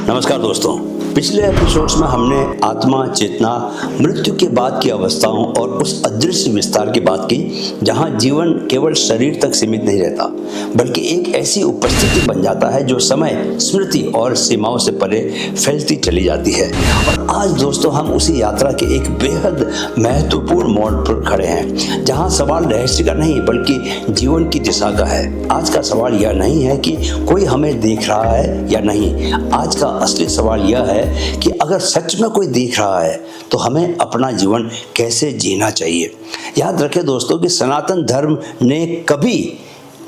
नमस्कार दोस्तों, पिछले एपिसोड्स में हमने आत्मा, चेतना, मृत्यु के बाद की अवस्थाओं और उस अदृश्य विस्तार की बात की जहां जीवन केवल शरीर तक सीमित नहीं रहता बल्कि एक ऐसी उपस्थिति बन जाता है जो समय, स्मृति और सीमाओं से परे फैलती चली जाती है। और आज दोस्तों हम उसी यात्रा के एक बेहद महत्वपूर्ण मोड़ पर खड़े हैं जहां सवाल रहस्य का नहीं बल्कि जीवन की दिशा का है। आज का सवाल यह नहीं है कि कोई हमें देख रहा है या नहीं, आज का असली सवाल यह है कि अगर सच में कोई देख रहा है तो हमें अपना जीवन कैसे जीना चाहिए। याद रखें दोस्तों कि सनातन धर्म ने कभी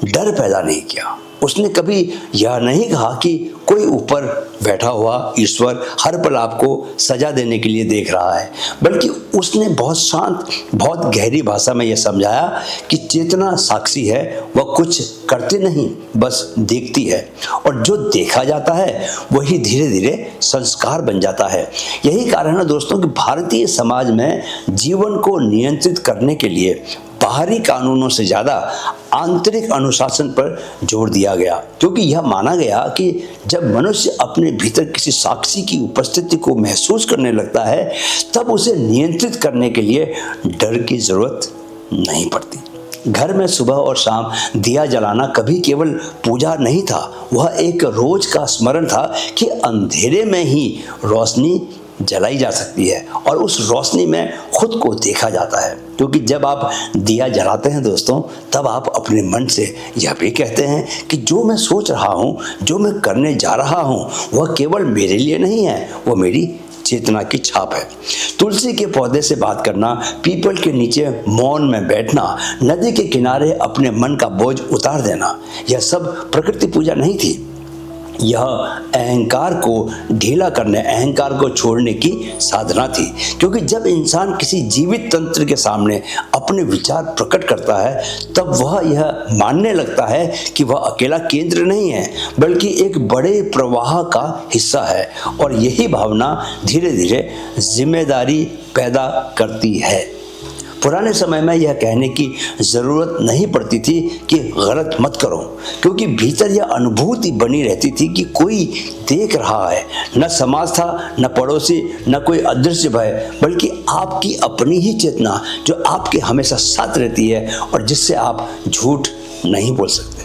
डर पैदा नहीं किया। उसने कभी यह नहीं कहा कि कोई ऊपर बैठा हुआ ईश्वर हर पल आपको सजा देने के लिए देख रहा है, बल्कि उसने बहुत शांत, बहुत गहरी भाषा में यह समझाया कि चेतना साक्षी है, वह कुछ करती नहीं, बस देखती है। और जो देखा जाता है वही धीरे धीरे संस्कार बन जाता है। यही कारण है दोस्तों कि भारतीय समाज में जीवन को नियंत्रित करने के लिए बाहरी कानूनों से ज़्यादा आंतरिक अनुशासन पर जोर दिया गया, क्योंकि यह माना गया कि जब मनुष्य अपने भीतर किसी साक्षी की उपस्थिति को महसूस करने लगता है तब उसे नियंत्रित करने के लिए डर की जरूरत नहीं पड़ती। घर में सुबह और शाम दिया जलाना कभी केवल पूजा नहीं था, वह एक रोज का स्मरण था कि अंधेरे में ही रोशनी जलाई जा सकती है और उस रोशनी में खुद को देखा जाता है। क्योंकि जब आप दिया जलाते हैं दोस्तों, तब आप अपने मन से यह भी कहते हैं कि जो मैं सोच रहा हूँ, जो मैं करने जा रहा हूँ, वह केवल मेरे लिए नहीं है, वह मेरी चेतना की छाप है। तुलसी के पौधे से बात करना, पीपल के नीचे मौन में बैठना, नदी के किनारे अपने मन का बोझ उतार देना, यह सब प्रकृति पूजा नहीं थी। यह अहंकार को ढीला करने, अहंकार को छोड़ने की साधना थी। क्योंकि जब इंसान किसी जीवित तंत्र के सामने अपने विचार प्रकट करता है तब वह यह मानने लगता है कि वह अकेला केंद्र नहीं है बल्कि एक बड़े प्रवाह का हिस्सा है। और यही भावना धीरे धीरे जिम्मेदारी पैदा करती है। पुराने समय में यह कहने की ज़रूरत नहीं पड़ती थी कि गलत मत करो, क्योंकि भीतर यह अनुभूति बनी रहती थी कि कोई देख रहा है। न समाज था, न पड़ोसी, न कोई अदृश्य भय, बल्कि आपकी अपनी ही चेतना जो आपके हमेशा साथ रहती है और जिससे आप झूठ नहीं बोल सकते।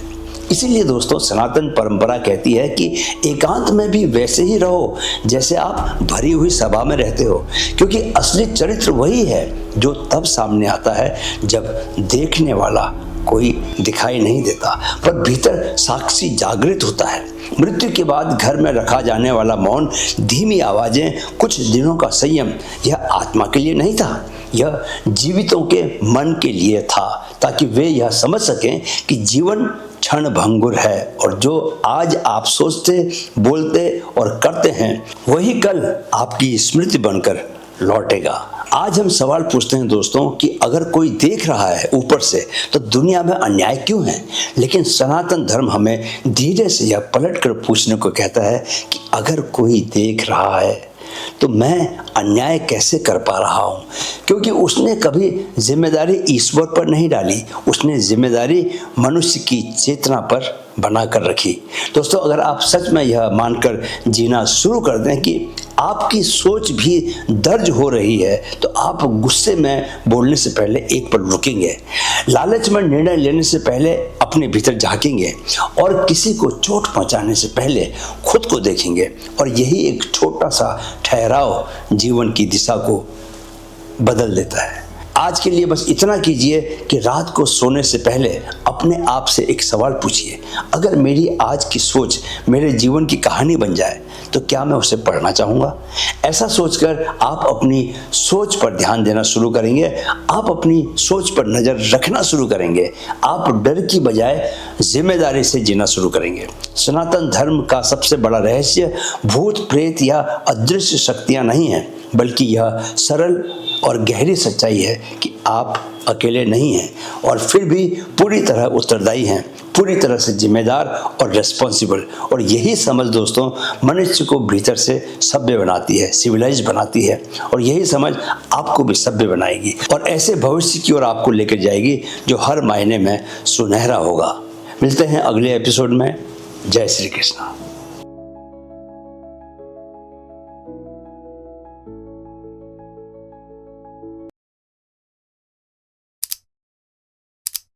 इसीलिए दोस्तों सनातन परंपरा कहती है कि एकांत में भी वैसे ही रहो जैसे आप भरी हुई सभा में रहते हो, क्योंकि असली चरित्र वही है जो तब सामने आता है जब देखने वाला कोई दिखाई नहीं देता पर भीतर साक्षी जागृत होता है। मृत्यु के बाद घर में रखा जाने वाला मौन, धीमी आवाजें, कुछ दिनों का संयम, यह आत्मा के लिए नहीं था, यह जीवितों के मन के लिए था, ताकि वे यह समझ सकें कि जीवन क्षण भंगुर है और जो आज आप सोचते, बोलते और करते हैं वही कल आपकी स्मृति बनकर लौटेगा। आज हम सवाल पूछते हैं दोस्तों कि अगर कोई देख रहा है ऊपर से तो दुनिया में अन्याय क्यों है? लेकिन सनातन धर्म हमें धीरे से यह पलट कर पूछने को कहता है कि अगर कोई देख रहा है तो मैं अन्याय कैसे कर पा रहा हूँ? क्योंकि उसने कभी जिम्मेदारी ईश्वर पर नहीं डाली, उसने जिम्मेदारी मनुष्य की चेतना पर बना कर रखी। दोस्तों अगर आप सच में यह मानकर जीना शुरू कर दें कि आपकी सोच भी दर्ज हो रही है तो आप गुस्से में बोलने से पहले एक पल रुकेंगे, लालच में निर्णय लेने से पहले अपने भीतर झांकेंगे और किसी को चोट पहुंचाने से पहले खुद को देखेंगे। और यही एक छोटा सा ठहराव जीवन की दिशा को बदल देता है। आज के लिए बस इतना कीजिए कि रात को सोने से पहले अपने आप से एक सवाल पूछिए, अगर मेरी आज की सोच मेरे जीवन की कहानी बन जाए तो क्या मैं उसे पढ़ना चाहूँगा? ऐसा सोचकर आप अपनी सोच पर ध्यान देना शुरू करेंगे, आप अपनी सोच पर नज़र रखना शुरू करेंगे, आप डर की बजाय जिम्मेदारी से जीना शुरू करेंगे। सनातन धर्म का सबसे बड़ा रहस्य भूत, प्रेत या अदृश्य शक्तियाँ नहीं हैं, बल्कि यह सरल और गहरी सच्चाई है कि आप अकेले नहीं हैं और फिर भी पूरी तरह उत्तरदायी हैं, पूरी तरह से जिम्मेदार और रिस्पॉन्सिबल। और यही समझ दोस्तों मनुष्य को भीतर से सभ्य बनाती है, सिविलाइज बनाती है, और यही समझ आपको भी सभ्य बनाएगी और ऐसे भविष्य की ओर आपको लेकर जाएगी जो हर मायने में सुनहरा होगा। मिलते हैं अगले एपिसोड में। जय श्री कृष्ण।